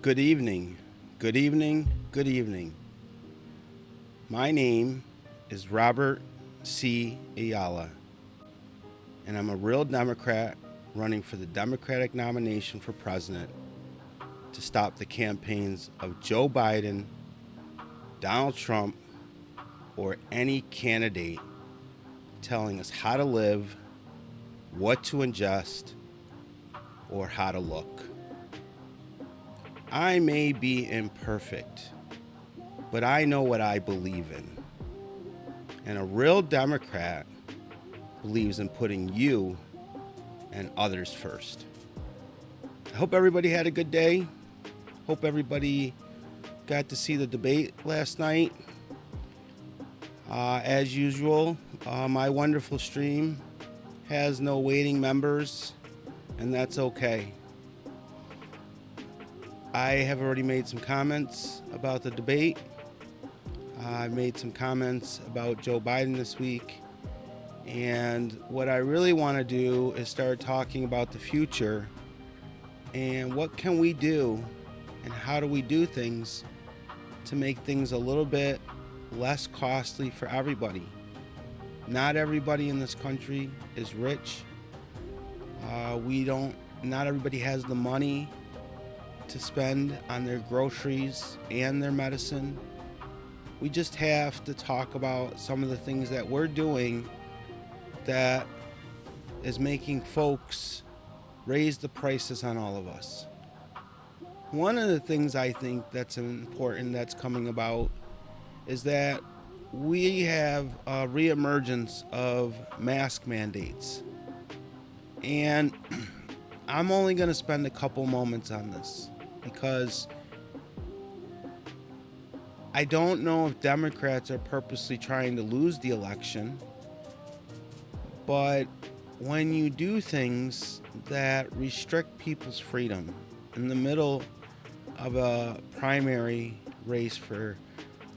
Good evening, good evening, good evening. My name is Robert C Ayala, and I'm a real Democrat running for the Democratic nomination for president to stop the campaigns of Joe Biden, Donald Trump, or any candidate telling us how to live, what to ingest, or how to look. I may be imperfect, but I know what I believe in. And a real Democrat believes in putting you and others first. I hope everybody had a good day. Hope everybody got to see the debate last night. As usual, my wonderful stream has no waiting members, and that's okay. I have already made some comments about the debate. I made some comments about Joe Biden this week. And what I really want to do is start talking about the future and what can we do and how do we do things to make things a little bit less costly for everybody. Not everybody in this country is rich. Not everybody has the money to spend on their groceries and their medicine. We just have to talk about some of the things that we're doing that is making folks raise the prices on all of us. One of the things I think that's important that's coming about is that we have a reemergence of mask mandates. And I'm only going to spend a couple moments on this because I don't know if Democrats are purposely trying to lose the election, but when you do things that restrict people's freedom in the middle of a primary race for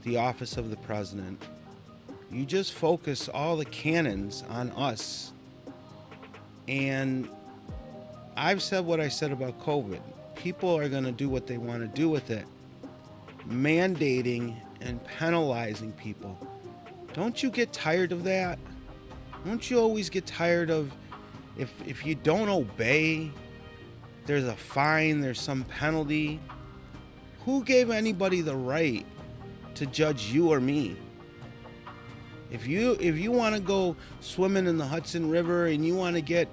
the office of the president, you just focus all the cannons on us. And I've said what I said about COVID. People are going to do what they want to do with it. Mandating and penalizing people. Don't you get tired of that? Don't you always get tired of if you don't obey, there's a fine, there's some penalty? Who gave anybody the right to judge you or me? If you want to go swimming in the Hudson River and you want to get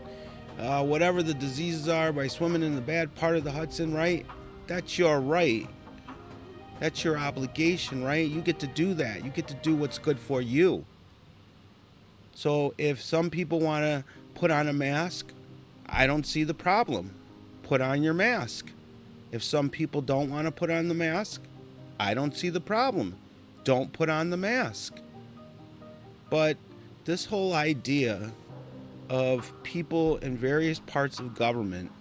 whatever the diseases are by swimming in the bad part of the Hudson, right? That's your right. That's your obligation, right? You get to do that. You get to do what's good for you. So if some people want to put on a mask, I don't see the problem. Put on your mask. If some people don't want to put on the mask, I don't see the problem. Don't put on the mask. But this whole idea of people in various parts of government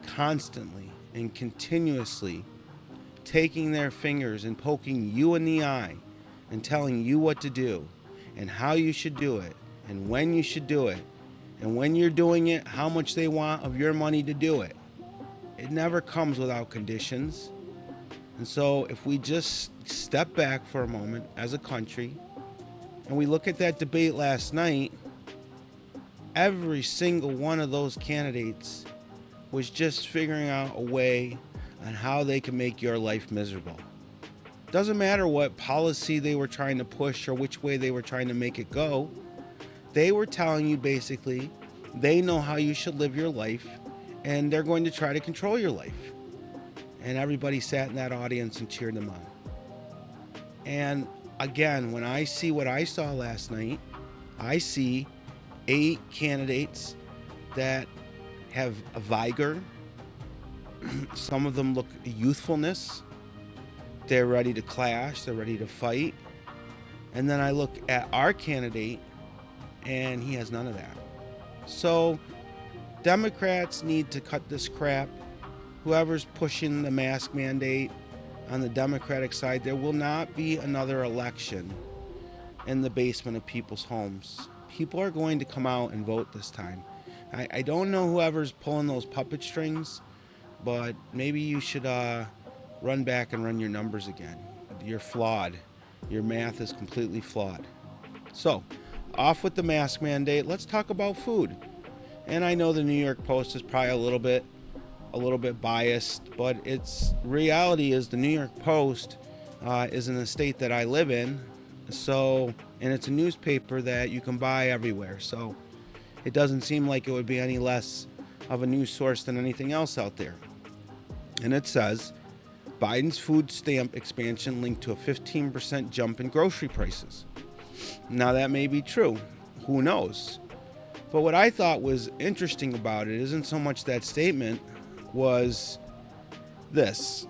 constantly and continuously taking their fingers and poking you in the eye and telling you what to do and how you should do it and when you should do it and when you're doing it, how much they want of your money to do it. It never comes without conditions. And so if we just step back for a moment as a country and we look at that debate last night, every single one of those candidates was just figuring out a way on how they can make your life miserable. Doesn't matter what policy they were trying to push or which way they were trying to make it go. They were telling you basically they know how you should live your life and they're going to try to control your life. And everybody sat in that audience and cheered them on. And again, when I see what I saw last night, I see 8 candidates that have a vigor. Some of them look youthfulness. They're ready to clash. They're ready to fight. And then I look at our candidate, and he has none of that. So Democrats need to cut this crap. Whoever's pushing the mask mandate on the Democratic side, there will not be another election in the basement of people's homes. People are going to come out and vote this time. I don't know whoever's pulling those puppet strings, but maybe you should run back and run your numbers again. You're flawed. Your math is completely flawed. So, off with the mask mandate. Let's talk about food. And I know the New York Post is probably a little bit biased, but its reality is the New York Post is in the state that I live in. So, and it's a newspaper that you can buy everywhere. So, it doesn't seem like it would be any less of a news source than anything else out there. And it says Biden's food stamp expansion linked to a 15% jump in grocery prices. Now, that may be true. Who knows? But what I thought was interesting about it isn't so much that statement, was this.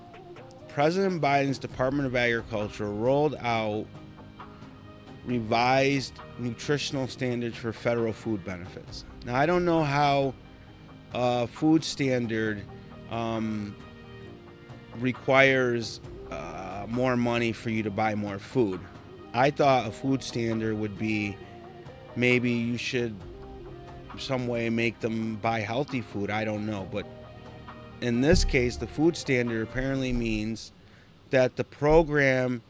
President Biden's Department of Agriculture rolled out revised nutritional standards for federal food benefits. Now, I don't know how a food standard requires more money for you to buy more food. I thought a food standard would be maybe you should some way make them buy healthy food. I don't know. But in this case, the food standard apparently means that the program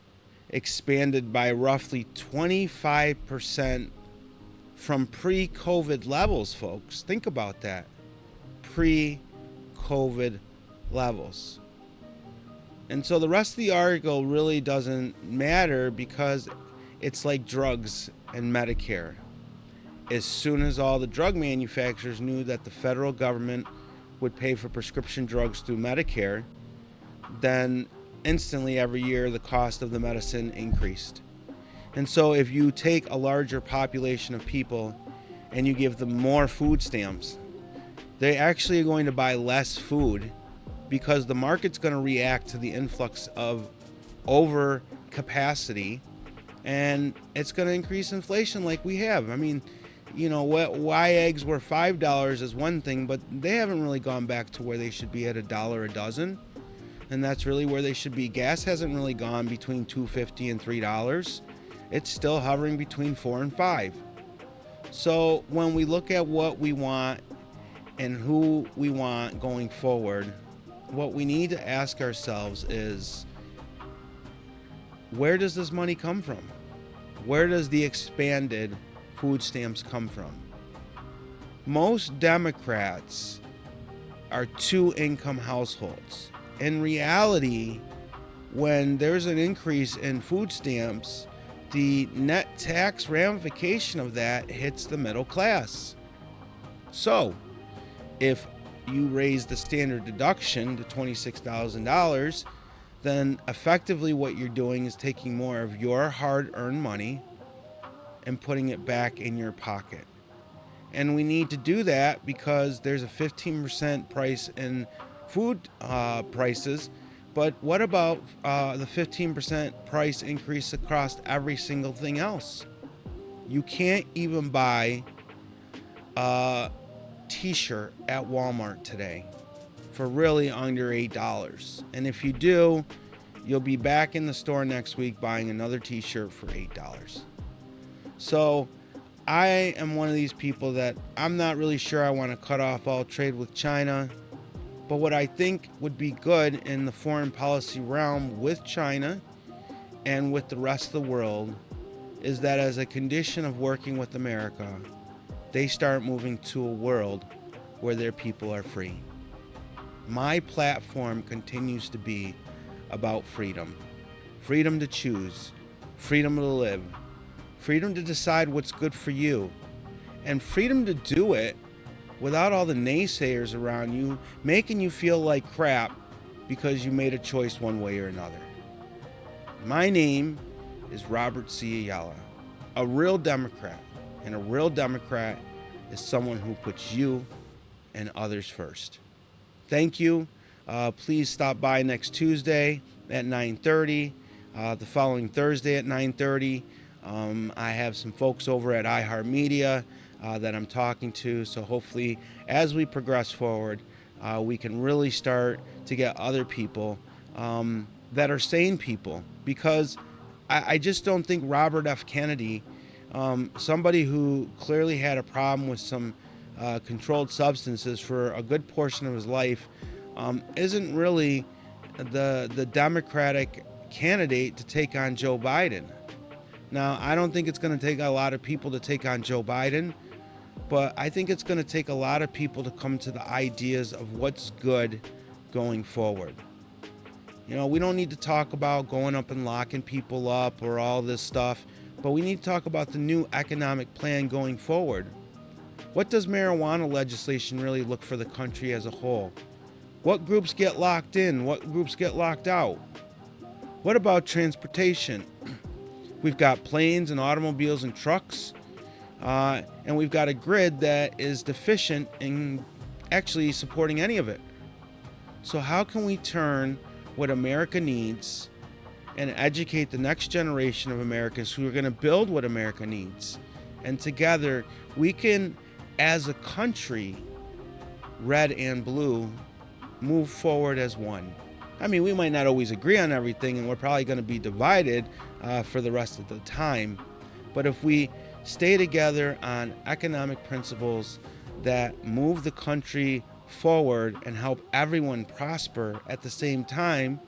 expanded by roughly 25% from pre-COVID levels, folks. Think about that. Pre-COVID levels. And so the rest of the article really doesn't matter because it's like drugs and Medicare. As soon as all the drug manufacturers knew that the federal government would pay for prescription drugs through Medicare, then instantly every year the cost of the medicine increased. And so if you take a larger population of people and you give them more food stamps, they actually are going to buy less food because the market's going to react to the influx of over capacity, and it's going to increase inflation like we have. I mean, you know, why eggs were $5 is one thing, but they haven't really gone back to where they should be at $1 a dozen. And that's really where they should be. Gas hasn't really gone between $2.50 and $3. It's still hovering between $4 and $5. So when we look at what we want and who we want going forward, what we need to ask ourselves is, where does this money come from? Where does the expanded food stamps come from? Most Democrats are two-income households. In reality, when there's an increase in food stamps, the net tax ramification of that hits the middle class. So, if you raise the standard deduction to $26,000, then effectively what you're doing is taking more of your hard-earned money and putting it back in your pocket. And we need to do that because there's a 15% price in food prices. But what about the 15% price increase across every single thing else? You can't even buy a t-shirt at Walmart today for really under $8. And if you do, you'll be back in the store next week buying another t-shirt for $8. So I am one of these people that I'm not really sure I want to cut off all trade with China. But what I think would be good in the foreign policy realm with China and with the rest of the world is that as a condition of working with America, they start moving to a world where their people are free. My platform continues to be about freedom. Freedom to choose, freedom to live, freedom to decide what's good for you, and freedom to do it without all the naysayers around you making you feel like crap because you made a choice one way or another. My name is Robert C Ayala, a real Democrat, and a real Democrat is someone who puts you and others first. Thank you. Please stop by next Tuesday at 9:30, the following Thursday at 9:30. I have some folks over at iHeartMedia that I'm talking to, so hopefully as we progress forward, we can really start to get other people that are sane people, because I just don't think Robert F. Kennedy, somebody who clearly had a problem with some controlled substances for a good portion of his life, isn't really the Democratic candidate to take on Joe Biden. Now, I don't think it's going to take a lot of people to take on Joe Biden, but I think it's going to take a lot of people to come to the ideas of what's good going forward. You know, we don't need to talk about going up and locking people up or all this stuff, but we need to talk about the new economic plan going forward. What does marijuana legislation really look for the country as a whole? What groups get locked in? What groups get locked out? What about transportation? We've got planes and automobiles and trucks, and we've got a grid that is deficient in actually supporting any of it. So how can we turn what America needs and educate the next generation of Americans who are going to build what America needs? And together we can, as a country, red and blue, move forward as one. I mean, we might not always agree on everything, and we're probably going to be divided for the rest of the time. But if we stay together on economic principles that move the country forward and help everyone prosper at the same time,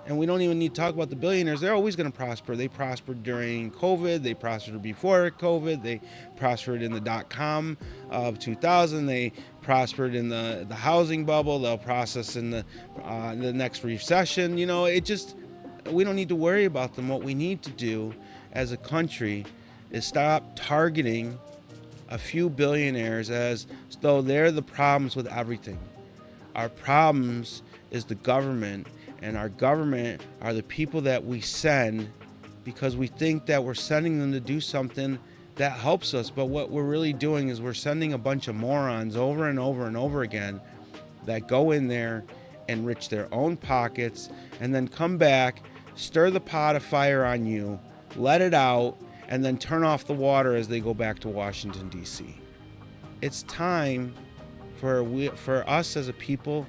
and we don't even need to talk about the billionaires, they're always going to prosper. They prospered during COVID, they prospered before COVID, they prospered in the dot-com of 2000, they prospered in the housing bubble, they'll process in the next recession. You know, we don't need to worry about them. What we need to do as a country is stop targeting a few billionaires as though they're the problems with everything. Our problems is the government, and our government are the people that we send because we think that we're sending them to do something that helps us. But what we're really doing is we're sending a bunch of morons over and over and over again that go in there, enrich their own pockets, and then come back, stir the pot of fire on you, let it out, and then turn off the water as they go back to Washington, D.C. It's time for us as a people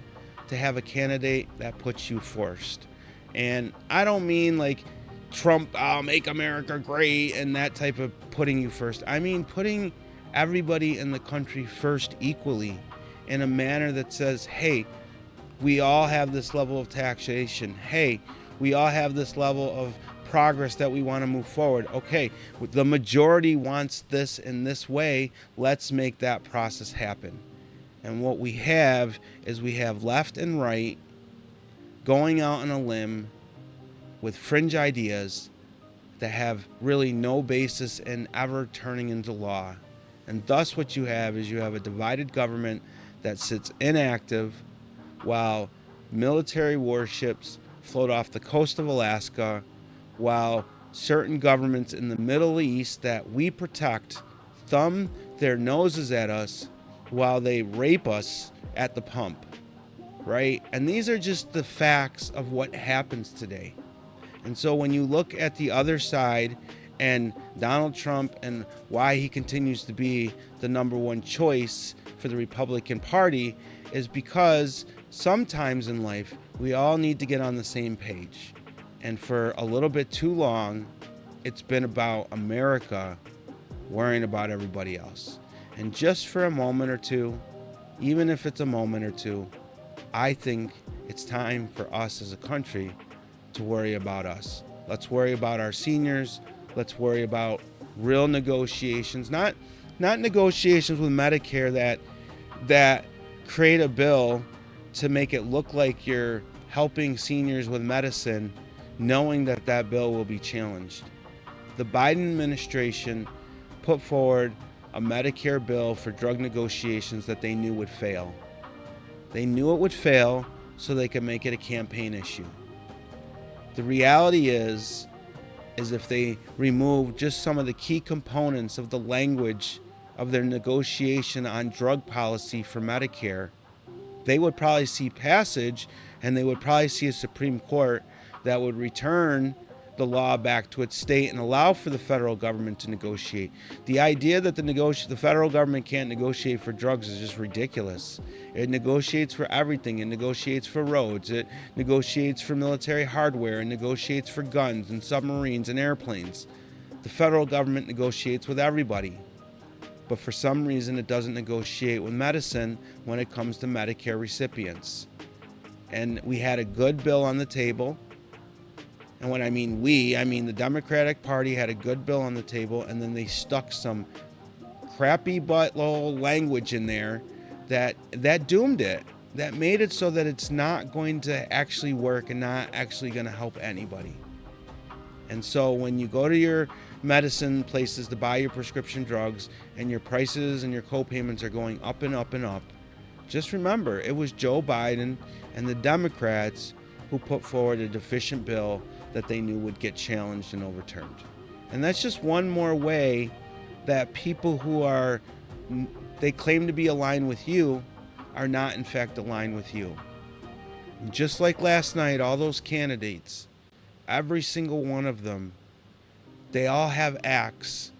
to have a candidate that puts you first. And I don't mean like Trump, make America great, and that type of putting you first. I mean putting everybody in the country first equally in a manner that says, hey, we all have this level of taxation. Hey, we all have this level of progress that we want to move forward. Okay, the majority wants this in this way. Let's make that process happen. And what we have is we have left and right going out on a limb with fringe ideas that have really no basis in ever turning into law. And thus what you have is you have a divided government that sits inactive while military warships float off the coast of Alaska, while certain governments in the Middle East that we protect thumb their noses at us while they rape us at the pump, right? And these are just the facts of what happens today. And so when you look at the other side and Donald Trump and why he continues to be the number one choice for the Republican Party is because sometimes in life we all need to get on the same page. And for a little bit too long, it's been about America worrying about everybody else. And just for a moment or two, even if it's a moment or two, I think it's time for us as a country to worry about us. Let's worry about our seniors. Let's worry about real negotiations, not negotiations with Medicare that create a bill to make it look like you're helping seniors with medicine, knowing that that bill will be challenged. The Biden administration put forward a Medicare bill for drug negotiations that they knew would fail. They knew it would fail so they could make it a campaign issue. The reality is if they remove just some of the key components of the language of their negotiation on drug policy for Medicare, they would probably see passage, and they would probably see a Supreme Court that would return the law back to its state and allow for the federal government to negotiate. The idea that the federal government can't negotiate for drugs is just ridiculous. It negotiates for everything. It negotiates for roads. It negotiates for military hardware. It negotiates for guns and submarines and airplanes. The federal government negotiates with everybody. But for some reason, it doesn't negotiate with medicine when it comes to Medicare recipients. And we had a good bill on the table. And when I mean we, I mean the Democratic Party had a good bill on the table, and then they stuck some crappy butthole language in there that doomed it. That made it so that it's not going to actually work and not actually going to help anybody. And so when you go to your medicine places to buy your prescription drugs and your prices and your co-payments are going up and up and up, just remember it was Joe Biden and the Democrats who put forward a deficient bill that they knew would get challenged and overturned. And that's just one more way that people who they claim to be aligned with you are not in fact aligned with you. Just like last night, all those candidates, every single one of them, they all have acts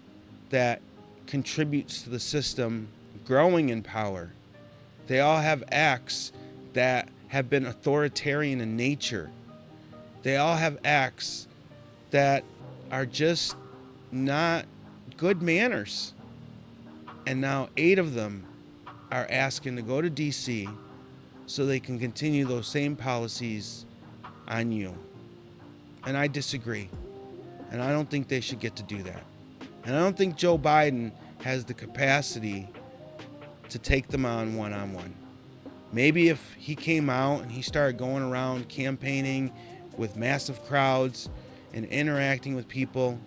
that contributes to the system growing in power. They all have acts that have been authoritarian in nature. They all have acts that are just not good manners. And now 8 of them are asking to go to DC so they can continue those same policies on you. And I disagree. And I don't think they should get to do that. And I don't think Joe Biden has the capacity to take them on one-on-one. Maybe if he came out and he started going around campaigning with massive crowds and interacting with people.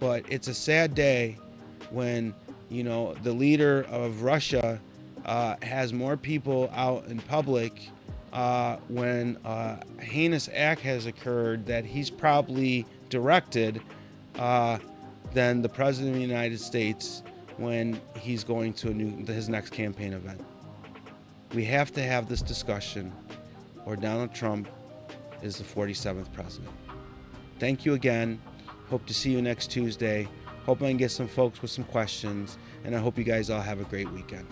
But it's a sad day when, the leader of Russia has more people out in public when a heinous act has occurred that he's probably directed than the President of the United States when he's going to his next campaign event. We have to have this discussion, or Donald Trump is the 47th president. Thank you again. Hope to see you next Tuesday. Hope I can get some folks with some questions, and I hope you guys all have a great weekend.